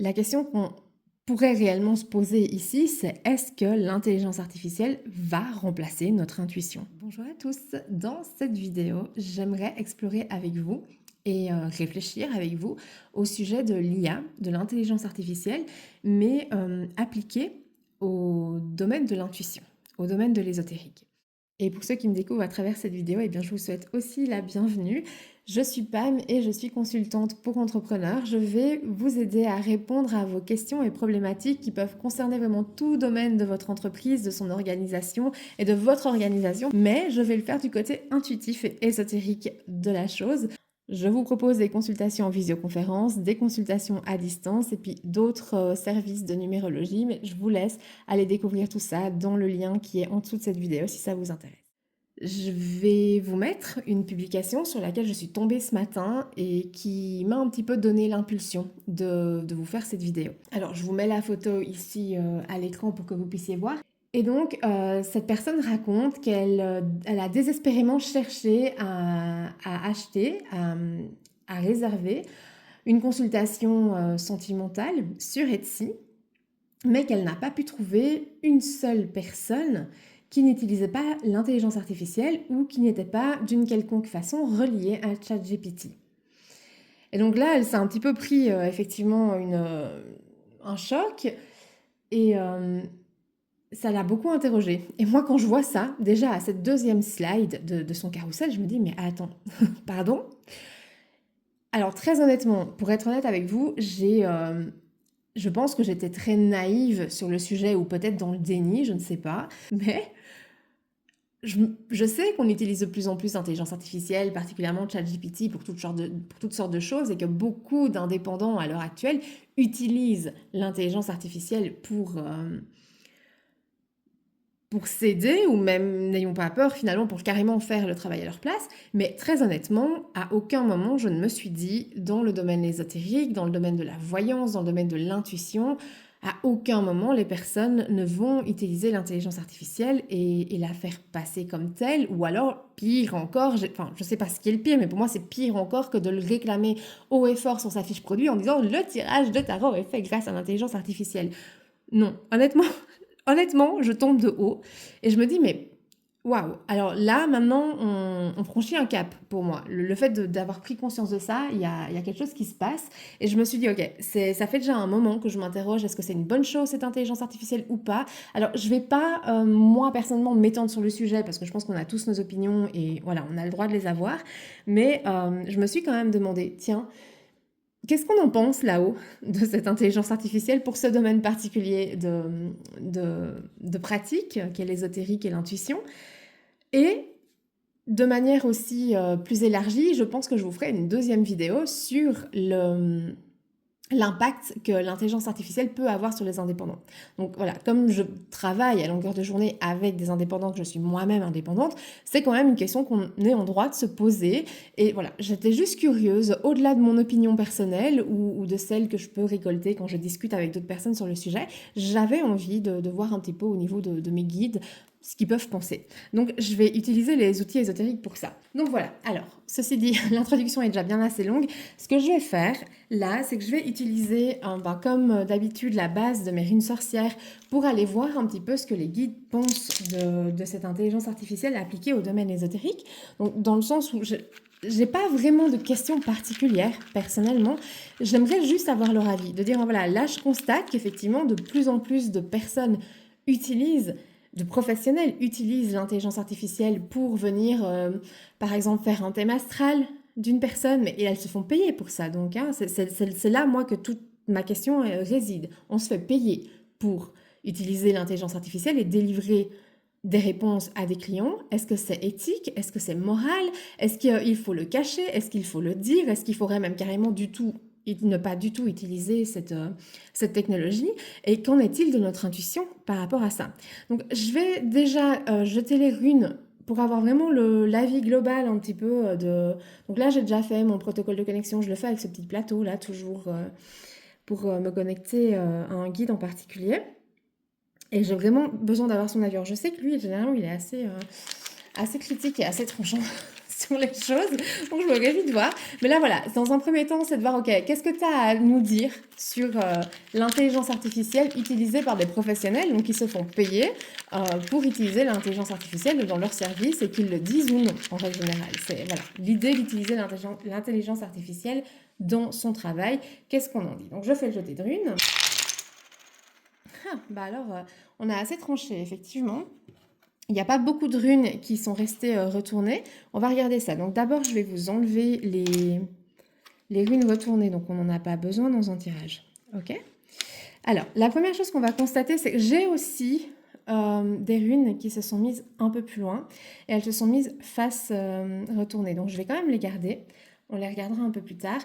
La question qu'on pourrait réellement se poser ici, c'est est-ce que l'intelligence artificielle va remplacer notre intuition? Bonjour à tous, dans cette vidéo, j'aimerais explorer avec vous et réfléchir avec vous au sujet de l'IA, de l'intelligence artificielle, mais appliquée au domaine de l'intuition, au domaine de l'ésotérique. Et pour ceux qui me découvrent à travers cette vidéo, eh bien, je vous souhaite aussi la bienvenue. Je suis Pam et je suis consultante pour entrepreneurs. Je vais vous aider à répondre à vos questions et problématiques qui peuvent concerner vraiment tout domaine de votre entreprise, de son organisation et de votre organisation. Mais je vais le faire du côté intuitif et ésotérique de la chose. Je vous propose des consultations en visioconférence, des consultations à distance et puis d'autres services de numérologie. Mais je vous laisse aller découvrir tout ça dans le lien qui est en dessous de cette vidéo si ça vous intéresse. Je vais vous mettre une publication sur laquelle je suis tombée ce matin et qui m'a un petit peu donné l'impulsion de vous faire cette vidéo. Alors, je vous mets la photo ici à l'écran pour que vous puissiez voir. Et donc, cette personne raconte qu'elle elle a désespérément cherché à acheter, à réserver une consultation sentimentale sur Etsy, mais qu'elle n'a pas pu trouver une seule personne qui n'utilisait pas l'intelligence artificielle ou qui n'était pas d'une quelconque façon reliée à ChatGPT. Et donc là, elle s'est un petit peu pris effectivement un choc et ça l'a beaucoup interrogée. Et moi, quand je vois ça, déjà à cette deuxième slide de son carrousel, je me dis, mais attends, pardon? Alors très honnêtement, pour être honnête avec vous, je pense que j'étais très naïve sur le sujet ou peut-être dans le déni, je ne sais pas. Mais je sais qu'on utilise de plus en plus l'intelligence artificielle, particulièrement ChatGPT pour toutes sortes de choses et que beaucoup d'indépendants à l'heure actuelle utilisent l'intelligence artificielle pour s'aider ou même, n'ayons pas peur, finalement, pour carrément faire le travail à leur place. Mais très honnêtement, à aucun moment, je ne me suis dit, dans le domaine ésotérique, dans le domaine de la voyance, dans le domaine de l'intuition, à aucun moment, les personnes ne vont utiliser l'intelligence artificielle et la faire passer comme telle, ou alors, pire encore, enfin, je sais pas ce qui est le pire, mais pour moi, c'est pire encore que de le réclamer haut et fort sur sa fiche produit en disant le tirage de tarot est fait grâce à l'intelligence artificielle. Non, honnêtement, je tombe de haut et je me dis, mais waouh! Alors là, maintenant, on franchit un cap pour moi. Le fait d'avoir pris conscience de ça, il y a quelque chose qui se passe. Et je me suis dit, ok, ça fait déjà un moment que je m'interroge, est-ce que c'est une bonne chose cette intelligence artificielle ou pas? Alors, je vais pas, moi personnellement, m'étendre sur le sujet parce que je pense qu'on a tous nos opinions et voilà, on a le droit de les avoir. Mais je me suis quand même demandé, tiens, qu'est-ce qu'on en pense là-haut de cette intelligence artificielle pour ce domaine particulier de pratique, qui est l'ésotérique et l'intuition? Et de manière aussi plus élargie, je pense que je vous ferai une deuxième vidéo sur l'impact que l'intelligence artificielle peut avoir sur les indépendants. Donc voilà, comme je travaille à longueur de journée avec des indépendants, que je suis moi-même indépendante, c'est quand même une question qu'on est en droit de se poser. Et voilà, j'étais juste curieuse, au-delà de mon opinion personnelle ou de celle que je peux récolter quand je discute avec d'autres personnes sur le sujet, j'avais envie de voir un petit peu au niveau de mes guides ce qu'ils peuvent penser. Donc je vais utiliser les outils ésotériques pour ça. Donc voilà, alors, ceci dit, l'introduction est déjà bien assez longue. Ce que je vais faire là, c'est que je vais utiliser, comme d'habitude, la base de mes runes sorcières pour aller voir un petit peu ce que les guides pensent de cette intelligence artificielle appliquée au domaine ésotérique. Donc dans le sens où j'ai pas vraiment de questions particulières, personnellement. J'aimerais juste avoir leur avis, de dire, voilà, là je constate qu'effectivement de plus en plus de personnes de professionnels utilisent l'intelligence artificielle pour venir, par exemple, faire un thème astral d'une personne, et elles se font payer pour ça. Donc, hein, c'est là, moi, que toute ma question réside. On se fait payer pour utiliser l'intelligence artificielle et délivrer des réponses à des clients. Est-ce que c'est éthique? Est-ce que c'est moral? Est-ce qu'il faut le cacher? Est-ce qu'il faut le dire? Est-ce qu'il faudrait même carrément ne pas du tout utiliser cette technologie? Et qu'en est-il de notre intuition par rapport à ça? Donc je vais déjà jeter les runes pour avoir vraiment l'avis global un petit peu Donc là j'ai déjà fait mon protocole de connexion, je le fais avec ce petit plateau là toujours pour me connecter à un guide en particulier. Et j'ai vraiment besoin d'avoir son avis. Alors, je sais que lui, généralement, il est assez critique et assez tranchant sur les choses, donc je me réjouis de voir. Mais là, voilà, dans un premier temps, c'est de voir, ok, qu'est-ce que tu as à nous dire sur l'intelligence artificielle utilisée par des professionnels, donc qui se font payer pour utiliser l'intelligence artificielle dans leur service et qu'ils le disent ou non, en règle générale. C'est voilà, l'idée d'utiliser l'intelligence artificielle dans son travail. Qu'est-ce qu'on en dit? Donc, je fais le jeté de runes. Bah alors, on a assez tranché, effectivement. Il n'y a pas beaucoup de runes qui sont restées retournées. On va regarder ça. Donc d'abord, je vais vous enlever les runes retournées. Donc on n'en a pas besoin dans un tirage. Ok. Alors, la première chose qu'on va constater, c'est que j'ai aussi des runes qui se sont mises un peu plus loin. Et elles se sont mises face retournée. Donc je vais quand même les garder. On les regardera un peu plus tard.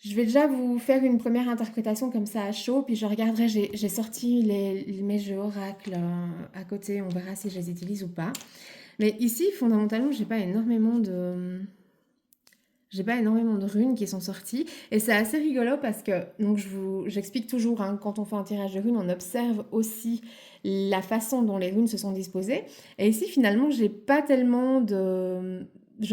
Je vais déjà vous faire une première interprétation comme ça à chaud, puis je regarderai, j'ai sorti mes jeux oracles à côté, on verra si je les utilise ou pas. Mais ici, fondamentalement, j'ai pas énormément de runes qui sont sorties, et c'est assez rigolo parce que, donc j'explique toujours, hein, quand on fait un tirage de runes, on observe aussi la façon dont les runes se sont disposées, et ici, finalement, je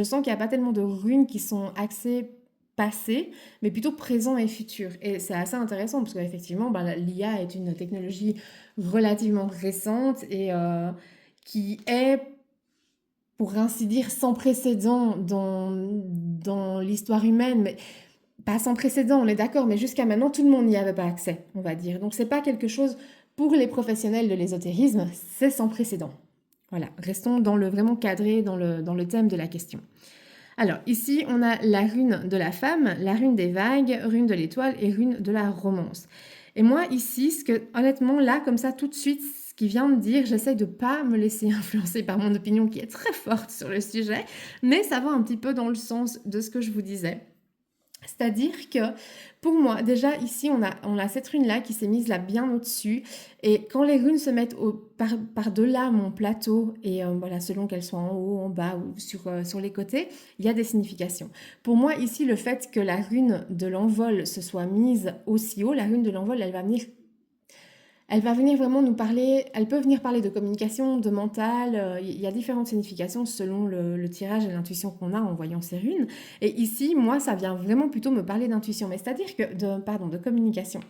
sens qu'il n'y a pas tellement de runes qui sont axées passé, mais plutôt présent et futur. Et c'est assez intéressant parce qu'effectivement, l'IA est une technologie relativement récente et qui est, pour ainsi dire, sans précédent dans l'histoire humaine, mais pas sans précédent, on est d'accord, mais jusqu'à maintenant, tout le monde n'y avait pas accès, on va dire. Donc, c'est pas quelque chose pour les professionnels de l'ésotérisme, c'est sans précédent. Voilà, restons vraiment cadré dans le thème de la question. Alors, ici, on a la rune de la femme, la rune des vagues, rune de l'étoile et rune de la romance. Et moi, ici, honnêtement, là, comme ça, tout de suite, ce qui vient de dire, j'essaie de ne pas me laisser influencer par mon opinion qui est très forte sur le sujet, mais ça va un petit peu dans le sens de ce que je vous disais. C'est-à-dire que pour moi, déjà ici, on a cette rune-là qui s'est mise là bien au-dessus. Et quand les runes se mettent par-delà mon plateau, et voilà, selon qu'elles soient en haut, en bas ou sur les côtés, il y a des significations. Pour moi, ici, le fait que la rune de l'envol se soit mise aussi haut, la rune de l'envol, elle va venir vraiment nous parler, elle peut venir parler de communication, de mental, il y a différentes significations selon le tirage et l'intuition qu'on a en voyant ces runes. Et ici, moi, ça vient vraiment plutôt me parler d'intuition, mais c'est-à-dire que, de communication.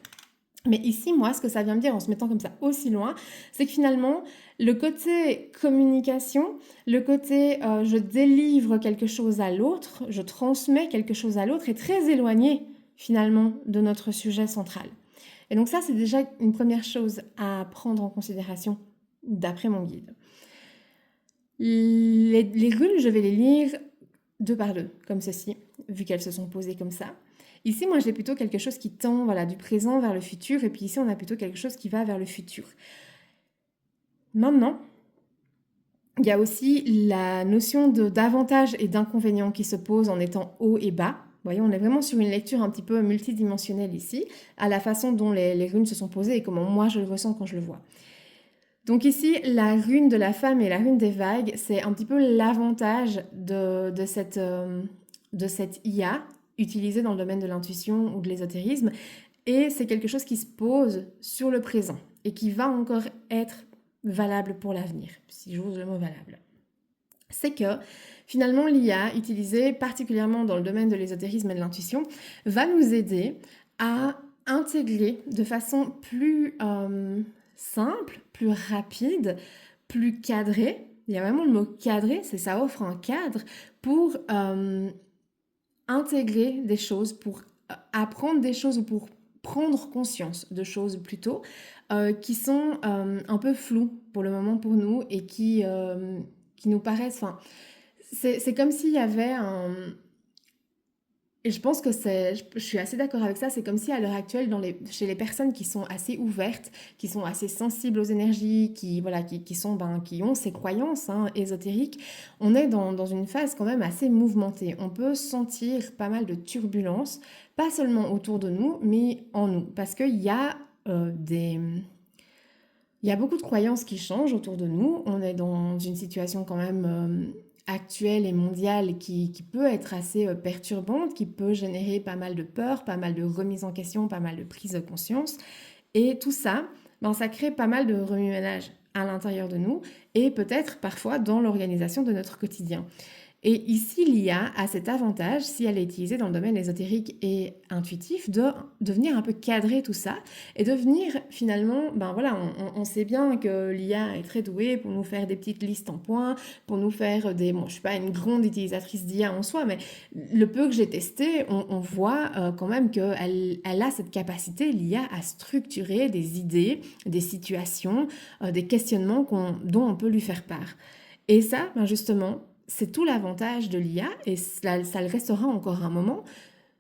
Mais ici, moi, ce que ça vient me dire en se mettant comme ça aussi loin, c'est que finalement, le côté communication, le côté je délivre quelque chose à l'autre, je transmets quelque chose à l'autre est très éloigné finalement de notre sujet central. Et donc ça, c'est déjà une première chose à prendre en considération d'après mon guide. Les runes, je vais les lire deux par deux, comme ceci, vu qu'elles se sont posées comme ça. Ici, moi, j'ai plutôt quelque chose qui tend du présent vers le futur, et puis ici, on a plutôt quelque chose qui va vers le futur. Maintenant, il y a aussi la notion d'avantage et d'inconvénient qui se pose en étant haut et bas. Vous voyez, on est vraiment sur une lecture un petit peu multidimensionnelle ici, à la façon dont les runes se sont posées et comment moi je le ressens quand je le vois. Donc ici, la rune de la femme et la rune des vagues, c'est un petit peu l'avantage de cette IA utilisée dans le domaine de l'intuition ou de l'ésotérisme. Et c'est quelque chose qui se pose sur le présent et qui va encore être valable pour l'avenir, si j'ose le mot valable. C'est que finalement l'IA, utilisée particulièrement dans le domaine de l'ésotérisme et de l'intuition, va nous aider à intégrer de façon plus simple, plus rapide, plus cadrée. Il y a vraiment le mot cadré, ça offre un cadre pour intégrer des choses, pour apprendre des choses ou pour prendre conscience de choses plutôt qui sont un peu floues pour le moment pour nous et qui nous paraissent... C'est comme s'il y avait un... Et je pense que je suis assez d'accord avec ça, c'est comme si à l'heure actuelle, chez les personnes qui sont assez ouvertes, qui sont assez sensibles aux énergies, qui ont ces croyances ésotériques, on est dans une phase quand même assez mouvementée. On peut sentir pas mal de turbulences, pas seulement autour de nous, mais en nous. Parce qu'il y a il y a beaucoup de croyances qui changent autour de nous. On est dans une situation quand même actuelle et mondiale qui peut être assez perturbante, qui peut générer pas mal de peur, pas mal de remise en question, pas mal de prise de conscience. Et tout ça, ça crée pas mal de remue-ménage à l'intérieur de nous et peut-être parfois dans l'organisation de notre quotidien. Et ici, l'IA a cet avantage, si elle est utilisée dans le domaine ésotérique et intuitif, de venir un peu cadrer tout ça et de venir finalement, ben voilà, on sait bien que l'IA est très douée pour nous faire des petites listes en points, pour nous faire des... Bon, je ne suis pas une grande utilisatrice d'IA en soi, mais le peu que j'ai testé, on voit quand même qu'elle a cette capacité, l'IA, à structurer des idées, des situations, des questionnements dont on peut lui faire part. Et ça, ben justement, c'est tout l'avantage de l'IA, et ça le restera encore un moment,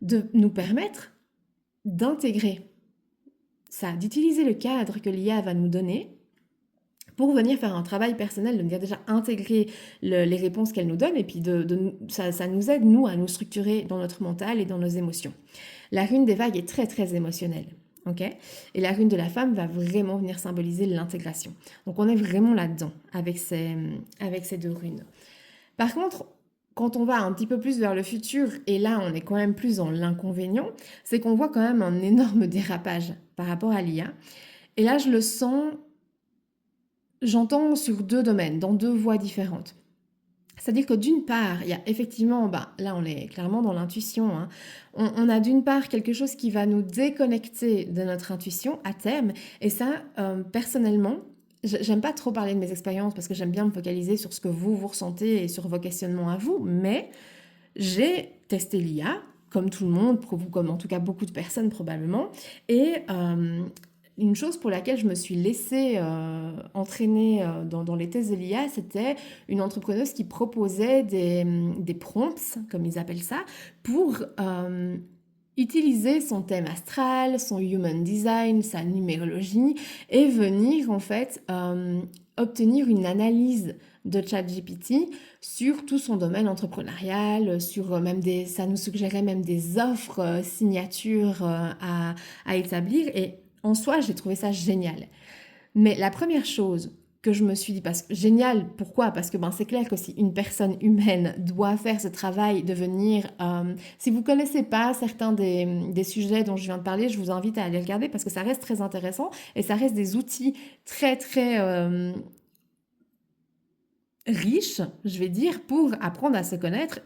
de nous permettre d'intégrer ça, d'utiliser le cadre que l'IA va nous donner pour venir faire un travail personnel, de venir déjà intégrer les réponses qu'elle nous donne, et puis ça nous aide, nous, à nous structurer dans notre mental et dans nos émotions. La rune des vagues est très, très émotionnelle. Okay, et la rune de la femme va vraiment venir symboliser l'intégration. Donc on est vraiment là-dedans avec ces deux runes. Par contre, quand on va un petit peu plus vers le futur, et là on est quand même plus dans l'inconvénient, c'est qu'on voit quand même un énorme dérapage par rapport à l'IA. Et là je le sens, j'entends sur deux domaines, dans deux voies différentes. C'est-à-dire que d'une part, il y a effectivement, là on est clairement dans l'intuition, hein. On a d'une part quelque chose qui va nous déconnecter de notre intuition à terme, et ça, personnellement, j'aime pas trop parler de mes expériences parce que j'aime bien me focaliser sur ce que vous ressentez et sur vos questionnements à vous, mais j'ai testé l'IA, comme tout le monde, comme en tout cas beaucoup de personnes probablement, et une chose pour laquelle je me suis laissée entraîner dans les tests de l'IA, c'était une entrepreneuse qui proposait des prompts, comme ils appellent ça, pour utiliser son thème astral, son human design, sa numérologie, et venir en fait obtenir une analyse de ChatGPT sur tout son domaine entrepreneurial, sur ça nous suggérait même des offres signatures à établir, et en soi, j'ai trouvé ça génial. Mais la première chose que je me suis dit, génial, pourquoi? Parce que c'est clair que si une personne humaine doit faire ce travail de venir... si vous ne connaissez pas certains des sujets dont je viens de parler, je vous invite à aller regarder parce que ça reste très intéressant et ça reste des outils très, très... riche, je vais dire, pour apprendre à se connaître,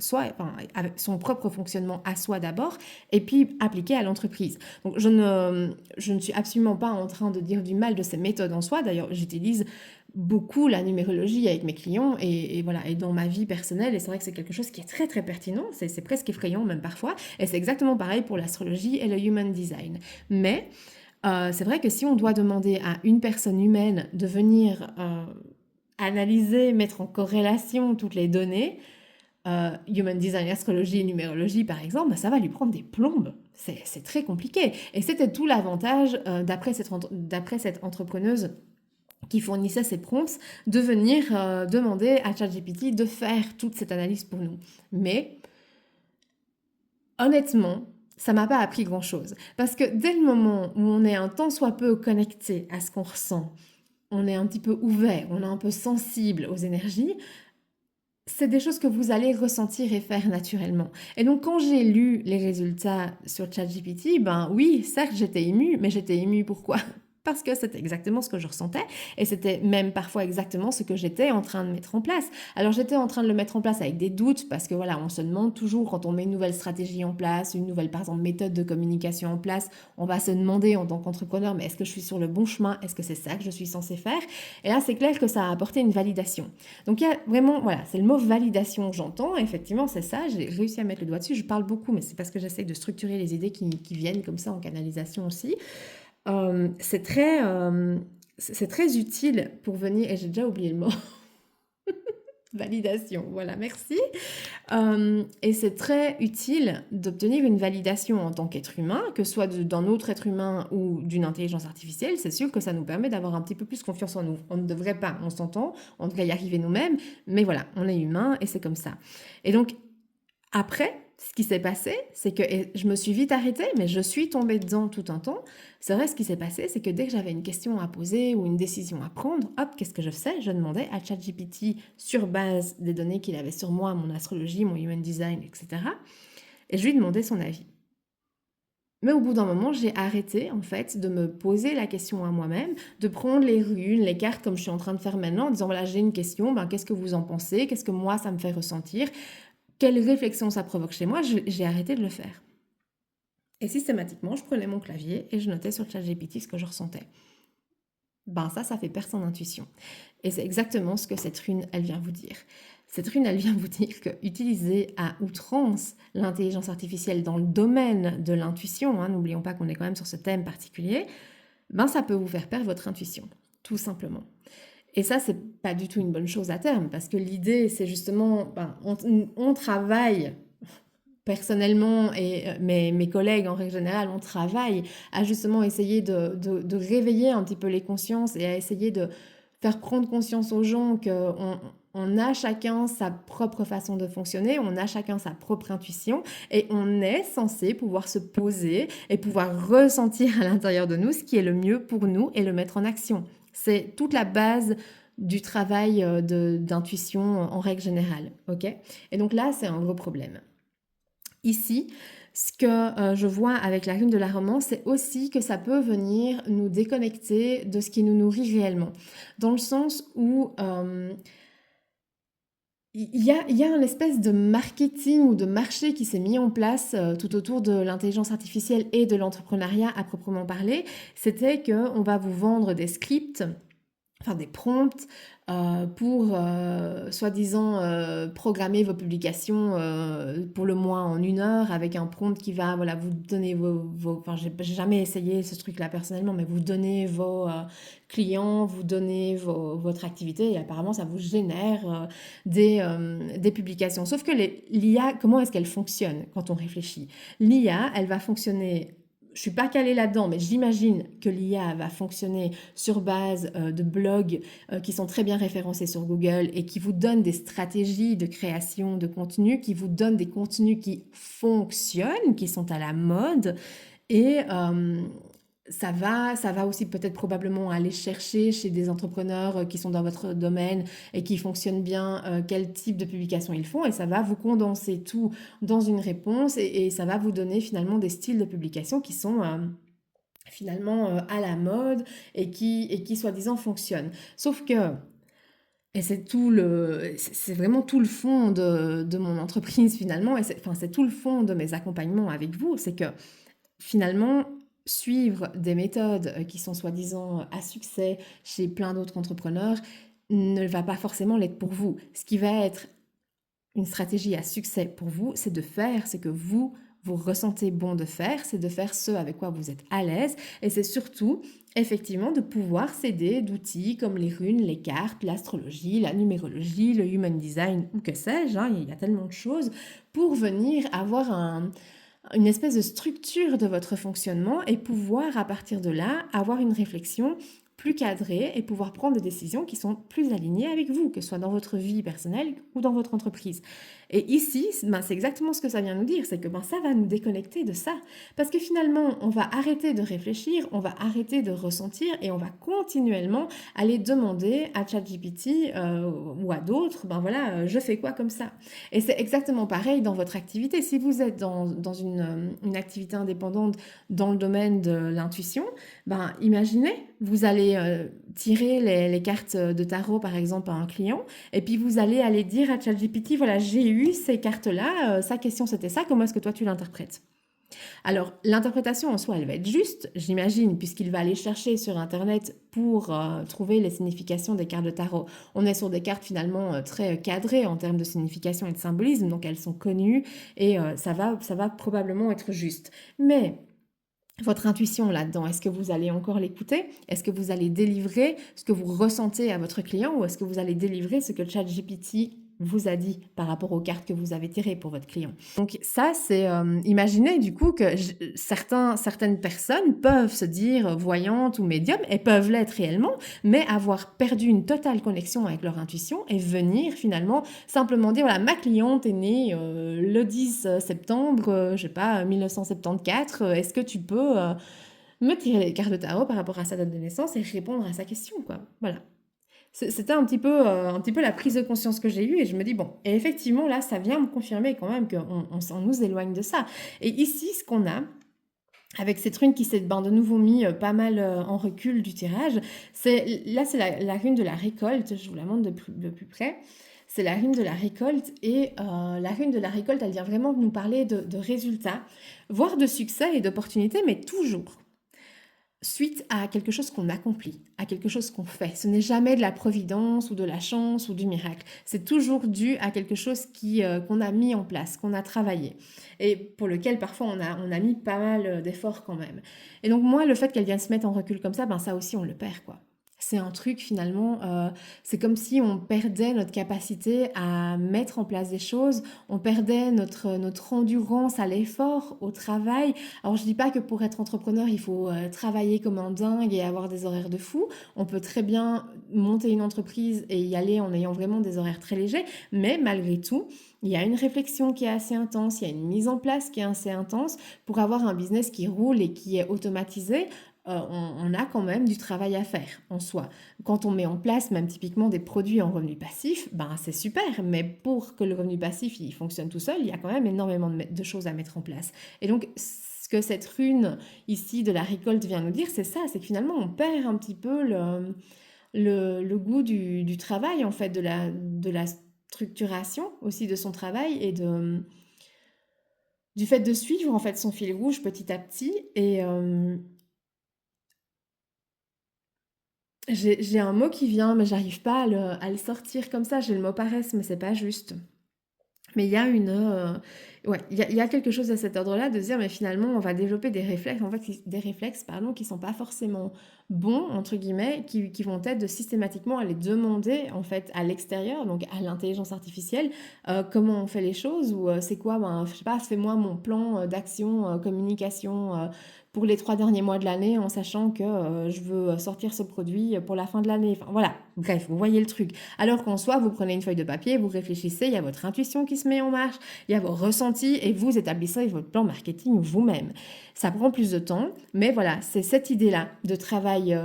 avec son propre fonctionnement à soi d'abord, et puis appliquer à l'entreprise. Donc je ne suis absolument pas en train de dire du mal de ces méthodes en soi. D'ailleurs, j'utilise beaucoup la numérologie avec mes clients et voilà, et dans ma vie personnelle, et c'est vrai que c'est quelque chose qui est très très pertinent, c'est presque effrayant même parfois, et c'est exactement pareil pour l'astrologie et le human design. Mais c'est vrai que si on doit demander à une personne humaine de venir analyser, mettre en corrélation toutes les données, human design, astrologie et numérologie par exemple, ça va lui prendre des plombes. C'est très compliqué. Et c'était tout l'avantage, d'après cette entrepreneuse qui fournissait ces prompts, de venir demander à ChatGPT de faire toute cette analyse pour nous. Mais honnêtement, ça m'a pas appris grand-chose. Parce que dès le moment où on est un tant soit peu connecté à ce qu'on ressent, on est un petit peu ouvert, on est un peu sensible aux énergies, c'est des choses que vous allez ressentir et faire naturellement. Et donc quand j'ai lu les résultats sur ChatGPT, oui, certes j'étais émue, mais j'étais émue pourquoi? Parce que c'était exactement ce que je ressentais et c'était même parfois exactement ce que j'étais en train de mettre en place. Alors j'étais en train de le mettre en place avec des doutes parce que voilà, on se demande toujours quand on met une nouvelle stratégie en place, une nouvelle par exemple méthode de communication en place, on va se demander en tant qu'entrepreneur, mais est-ce que je suis sur le bon chemin? Est-ce que c'est ça que je suis censée faire? Et là c'est clair que ça a apporté une validation. Donc il y a vraiment, voilà, c'est le mot validation que j'entends, effectivement c'est ça, j'ai réussi à mettre le doigt dessus, je parle beaucoup, mais c'est parce que j'essaie de structurer les idées qui viennent comme ça en canalisation aussi. C'est très utile pour venir, et j'ai déjà oublié le mot, validation, voilà, merci. Et c'est très utile d'obtenir une validation en tant qu'être humain, que ce soit d'un autre être humain ou d'une intelligence artificielle. C'est sûr que ça nous permet d'avoir un petit peu plus confiance en nous. On ne devrait pas, on s'entend, on devrait y arriver nous-mêmes, mais voilà, on est humain et c'est comme ça. Et donc, après, ce qui s'est passé, c'est que, et je me suis vite arrêtée, mais je suis tombée dedans tout un temps. C'est vrai, ce qui s'est passé, c'est que dès que j'avais une question à poser ou une décision à prendre, hop, qu'est-ce que je faisais? Je demandais à ChatGPT sur base des données qu'il avait sur moi, mon astrologie, mon human design, etc. Et je lui demandais son avis. Mais au bout d'un moment, j'ai arrêté en fait de me poser la question à moi-même, de prendre les runes, les cartes comme je suis en train de faire maintenant, en disant voilà, j'ai une question, ben, qu'est-ce que vous en pensez? Qu'est-ce que moi ça me fait ressentir? Quelle réflexion ça provoque chez moi? J'ai arrêté de le faire. Et systématiquement, je prenais mon clavier et je notais sur ChatGPT ce que je ressentais. Ben ça fait perdre son intuition. Et c'est exactement ce que cette rune, elle vient vous dire. Cette rune, elle vient vous dire que utiliser à outrance l'intelligence artificielle dans le domaine de l'intuition, hein, n'oublions pas qu'on est quand même sur ce thème particulier, ben ça peut vous faire perdre votre intuition, tout simplement. Et ça, c'est pas du tout une bonne chose à terme, parce que l'idée, c'est justement, ben, on travaille personnellement et mes collègues en règle générale, on travaille à justement essayer de réveiller un petit peu les consciences et à essayer de faire prendre conscience aux gens qu'on a chacun sa propre façon de fonctionner, on a chacun sa propre intuition et on est censé pouvoir se poser et pouvoir ressentir à l'intérieur de nous ce qui est le mieux pour nous et le mettre en action. C'est toute la base du travail d'intuition en règle générale. Okay, et donc là, c'est un gros problème. Ici, ce que je vois avec la rune de la romance, c'est aussi que ça peut venir nous déconnecter de ce qui nous nourrit réellement. Dans le sens où il y a une espèce de marketing ou de marché qui s'est mis en place tout autour de l'intelligence artificielle et de l'entrepreneuriat à proprement parler. C'était qu'on va vous vendre des scripts, enfin des prompts pour soi-disant programmer vos publications pour le moins en 1 heure avec un prompt qui va voilà, vous donner enfin j'ai jamais essayé ce truc-là personnellement, mais vous donnez vos clients, vous donnez votre activité et apparemment ça vous génère des publications. Sauf que l'IA, comment est-ce qu'elle fonctionne quand on réfléchit? L'IA, elle va fonctionner. Je suis pas calée là-dedans, mais j'imagine que l'IA va fonctionner sur base de blogs qui sont très bien référencés sur Google et qui vous donnent des stratégies de création de contenu, qui vous donnent des contenus qui fonctionnent, qui sont à la mode. Et ça va aussi peut-être probablement aller chercher chez des entrepreneurs qui sont dans votre domaine et qui fonctionnent bien quel type de publication ils font et ça va vous condenser tout dans une réponse et ça va vous donner finalement des styles de publication qui sont finalement à la mode et qui soi-disant fonctionnent. Sauf que, et c'est vraiment tout le fond de mon entreprise finalement, et c'est tout le fond de mes accompagnements avec vous, c'est que finalement, suivre des méthodes qui sont soi-disant à succès chez plein d'autres entrepreneurs ne va pas forcément l'être pour vous. Ce qui va être une stratégie à succès pour vous, c'est de faire ce que vous ressentez bon de faire, c'est de faire ce avec quoi vous êtes à l'aise et c'est surtout effectivement de pouvoir s'aider d'outils comme les runes, les cartes, l'astrologie, la numérologie, le human design ou que sais-je, hein, il y a tellement de choses pour venir avoir une espèce de structure de votre fonctionnement et pouvoir à partir de là avoir une réflexion plus cadrée et pouvoir prendre des décisions qui sont plus alignées avec vous, que ce soit dans votre vie personnelle ou dans votre entreprise. Et ici, ben, c'est exactement ce que ça vient nous dire, c'est que ben, ça va nous déconnecter de ça. Parce que finalement, on va arrêter de réfléchir, on va arrêter de ressentir et on va continuellement aller demander à ChatGPT ou à d'autres, ben voilà, je fais quoi comme ça? Et c'est exactement pareil dans votre activité. Si vous êtes dans une activité indépendante dans le domaine de l'intuition, ben imaginez, vous allez tirer les cartes de tarot par exemple à un client et puis vous allez aller dire à ChatGPT, voilà, j'ai eu ces cartes-là, sa question c'était ça, comment est-ce que toi tu l'interprètes? Alors, l'interprétation en soi, elle va être juste, j'imagine, puisqu'il va aller chercher sur Internet pour trouver les significations des cartes de tarot. On est sur des cartes finalement très cadrées en termes de signification et de symbolisme, donc elles sont connues et ça va probablement être juste. Mais votre intuition là-dedans, est-ce que vous allez encore l'écouter? Est-ce que vous allez délivrer ce que vous ressentez à votre client ou est-ce que vous allez délivrer ce que ChatGPT vous a dit par rapport aux cartes que vous avez tirées pour votre client? Donc ça, c'est imaginez du coup que certaines personnes peuvent se dire voyantes ou médiums et peuvent l'être réellement, mais avoir perdu une totale connexion avec leur intuition et venir finalement simplement dire voilà, ma cliente est née le 10 septembre, je sais pas, 1974, est-ce que tu peux me tirer les cartes de tarot par rapport à sa date de naissance et répondre à sa question, quoi. Voilà. C'était un petit peu la prise de conscience que j'ai eue et je me dis bon, et effectivement là, ça vient me confirmer quand même qu'on on nous éloigne de ça. Et ici, ce qu'on a, avec cette rune qui s'est de nouveau mis pas mal en recul du tirage. Là, c'est la rune de la récolte, je vous la montre de plus près. C'est la rune de la récolte et la rune de la récolte, elle vient vraiment nous parler de résultats, voire de succès et d'opportunités, mais toujours suite à quelque chose qu'on accomplit, à quelque chose qu'on fait. Ce n'est jamais de la providence ou de la chance ou du miracle. C'est toujours dû à quelque chose qu'on a mis en place, qu'on a travaillé et pour lequel parfois on a mis pas mal d'efforts quand même. Et donc moi, le fait qu'elle vienne se mettre en recul comme ça, ben ça aussi on le perd quoi. C'est un truc finalement, c'est comme si on perdait notre capacité à mettre en place des choses, on perdait notre endurance à l'effort, au travail. Alors je dis pas que pour être entrepreneur, il faut travailler comme un dingue et avoir des horaires de fou. On peut très bien monter une entreprise et y aller en ayant vraiment des horaires très légers, mais malgré tout, il y a une réflexion qui est assez intense, il y a une mise en place qui est assez intense pour avoir un business qui roule et qui est automatisé. On a quand même du travail à faire en soi. Quand on met en place même typiquement des produits en revenu passif, ben c'est super, mais pour que le revenu passif il fonctionne tout seul, il y a quand même énormément de choses à mettre en place. Et donc ce que cette rune ici de la récolte vient nous dire, c'est ça, c'est que finalement on perd un petit peu le goût du travail en fait, de la structuration aussi de son travail et du fait de suivre en fait son fil rouge petit à petit. Et j'ai un mot qui vient, mais j'arrive pas à le sortir comme ça. J'ai le mot paresse, mais c'est pas juste. Mais il y a ouais, il y a quelque chose à cet ordre-là de se dire, mais finalement, on va développer des réflexes, en fait, des réflexes, pardon, qui sont pas forcément bons, entre guillemets, qui vont être de systématiquement aller demander, en fait, à l'extérieur, donc à l'intelligence artificielle, comment on fait les choses, ou c'est quoi, ben, je sais pas, fais-moi mon plan d'action, communication, pour les 3 derniers mois de l'année, en sachant que je veux sortir ce produit pour la fin de l'année. Enfin, voilà, bref, vous voyez le truc. Alors qu'en soi, vous prenez une feuille de papier, vous réfléchissez, il y a votre intuition qui se met en marche, il y a vos ressentis et vous établissez votre plan marketing vous-même. Ça prend plus de temps, mais voilà, c'est cette idée-là de travail.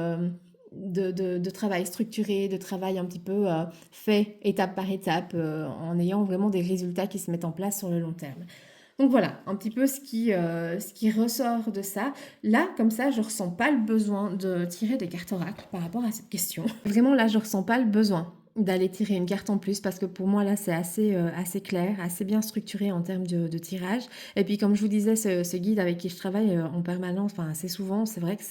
De travail structuré, de travail un petit peu fait étape par étape, en ayant vraiment des résultats qui se mettent en place sur le long terme. Donc voilà, un petit peu ce qui ressort de ça. Là, comme ça, je ressens pas le besoin de tirer des cartes oracles par rapport à cette question. Vraiment, là, je ressens pas le besoin d'aller tirer une carte en plus parce que pour moi, là, c'est assez clair, assez bien structuré en termes de tirage. Et puis, comme je vous disais, ce guide avec qui je travaille en permanence, enfin, assez souvent, c'est vrai que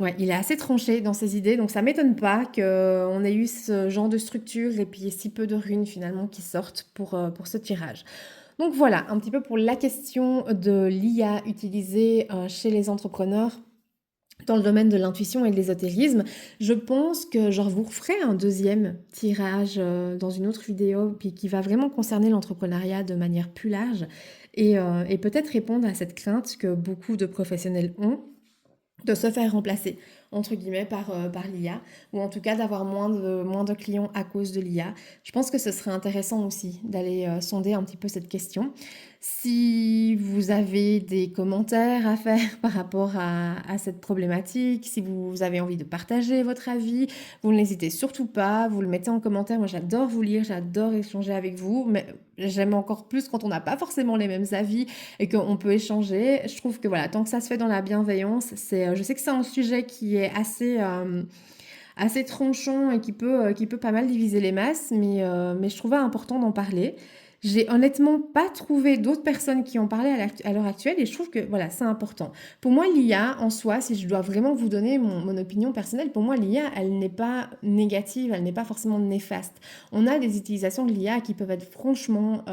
ouais, il est assez tranché dans ses idées, donc ça m'étonne pas qu'on ait eu ce genre de structure et puis si peu de runes finalement qui sortent pour ce tirage. Donc voilà, un petit peu pour la question de l'IA utilisée chez les entrepreneurs dans le domaine de l'intuition et de l'ésotérisme. Je pense que je vous referai un deuxième tirage dans une autre vidéo puis qui va vraiment concerner l'entrepreneuriat de manière plus large et peut-être répondre à cette crainte que beaucoup de professionnels ont de se faire remplacer, entre guillemets, par l'IA, ou en tout cas d'avoir moins de clients à cause de l'IA. Je pense que ce serait intéressant aussi d'aller sonder un petit peu cette question. Si vous avez des commentaires à faire par rapport à cette problématique, si vous avez envie de partager votre avis, vous n'hésitez surtout pas, vous le mettez en commentaire. Moi, j'adore vous lire, j'adore échanger avec vous, mais j'aime encore plus quand on n'a pas forcément les mêmes avis et qu'on peut échanger. Je trouve que voilà, tant que ça se fait dans la bienveillance, je sais que c'est un sujet qui est assez tranchant et qui peut pas mal diviser les masses, mais je trouvais important d'en parler. J'ai honnêtement pas trouvé d'autres personnes qui en parlaient à l'heure actuelle et je trouve que voilà, c'est important. Pour moi, l'IA en soi, si je dois vraiment vous donner mon opinion personnelle, pour moi, l'IA, elle n'est pas négative, elle n'est pas forcément néfaste. On a des utilisations de l'IA qui peuvent être franchement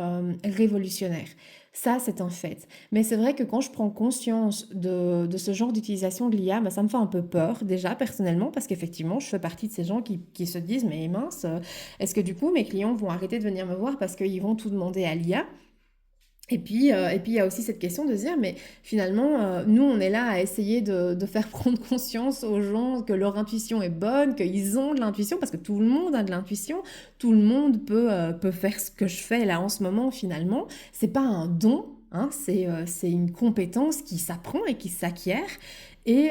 révolutionnaires. Ça, c'est un fait. Mais c'est vrai que quand je prends conscience de ce genre d'utilisation de l'IA, bah, ça me fait un peu peur déjà personnellement parce qu'effectivement, je fais partie de ces gens qui se disent, mais mince, est-ce que du coup mes clients vont arrêter de venir me voir parce qu'ils vont tout demander à l'IA? Et puis il y a aussi cette question de se dire, mais finalement, nous, on est là à essayer de faire prendre conscience aux gens que leur intuition est bonne, qu'ils ont de l'intuition, parce que tout le monde a de l'intuition, tout le monde peut faire ce que je fais là en ce moment, finalement. C'est pas un don, hein, c'est une compétence qui s'apprend et qui s'acquiert. Et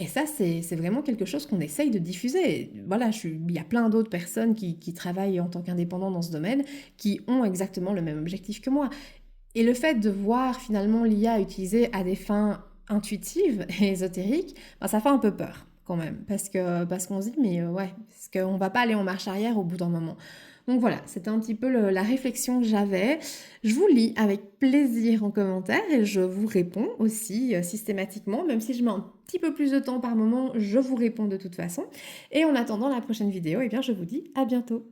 ça, c'est vraiment quelque chose qu'on essaye de diffuser. Et voilà, il y a plein d'autres personnes qui travaillent en tant qu'indépendants dans ce domaine qui ont exactement le même objectif que moi. Et le fait de voir finalement l'IA utilisée à des fins intuitives et ésotériques, ben, ça fait un peu peur quand même, parce qu'on se dit, mais ouais, est-ce qu'on va pas aller en marche arrière au bout d'un moment? Donc voilà, c'était un petit peu la réflexion que j'avais. Je vous lis avec plaisir en commentaire et je vous réponds aussi systématiquement, même si je mets un petit peu plus de temps par moment, je vous réponds de toute façon. Et en attendant la prochaine vidéo, eh bien je vous dis à bientôt.